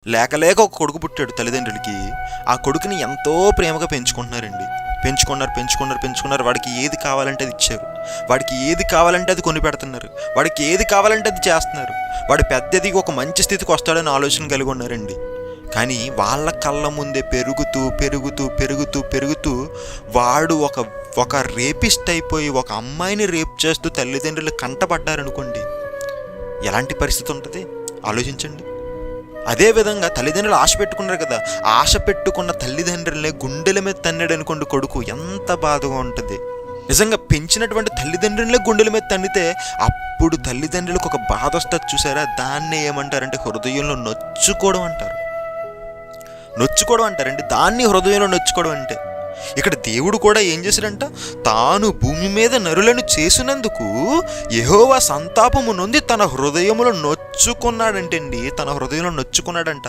లేక లేక ఒక కొడుకు పుట్టాడు తల్లిదండ్రులకి. ఆ కొడుకుని ఎంతో ప్రేమగా పెంచుకుంటున్నారండి. పెంచుకున్నారు. వాడికి ఏది కావాలంటే అది ఇచ్చారు. వాడికి ఏది కావాలంటే అది కొని పెడుతున్నారు. వాడికి ఏది కావాలంటే అది చేస్తున్నారు. వాడు పెద్దదికి ఒక మంచి స్థితికి వస్తాడని ఆలోచన కలిగి ఉన్నారండి. కానీ వాళ్ళ కళ్ళ ముందే పెరుగుతూ వాడు ఒక రేపిస్ట్ అయిపోయి ఒక అమ్మాయిని రేప్ చేస్తూ తల్లిదండ్రులు కంటపడ్డారనుకోండి, ఎలాంటి పరిస్థితి ఉంటుంది ఆలోచించండి. అదేవిధంగా తల్లిదండ్రులు ఆశ పెట్టుకున్నారు కదా, ఆశ పెట్టుకున్న తల్లిదండ్రులనే గుండెల మీద తన్నాడు అనుకోండి కొడుకు, ఎంత బాధగా ఉంటుంది. నిజంగా పెంచినటువంటి తల్లిదండ్రులనే గుండెల మీద తన్నితే అప్పుడు తల్లిదండ్రులకు ఒక బాధ వస్తుంది చూసారా, దాన్నే ఏమంటారంటే హృదయంలో నొచ్చుకోవడం అంటారండి. దాన్ని హృదయంలో నొచ్చుకోవడం అంటే. ఇక్కడ దేవుడు కూడా ఏం చేశాడంట, తాను భూమి మీద నరులను చేసినందుకు యెహోవా సంతాపము నొంది తన హృదయములో నొచ్చుకున్నాడంటండి. తన హృదయంలో నొచ్చుకున్నాడంట.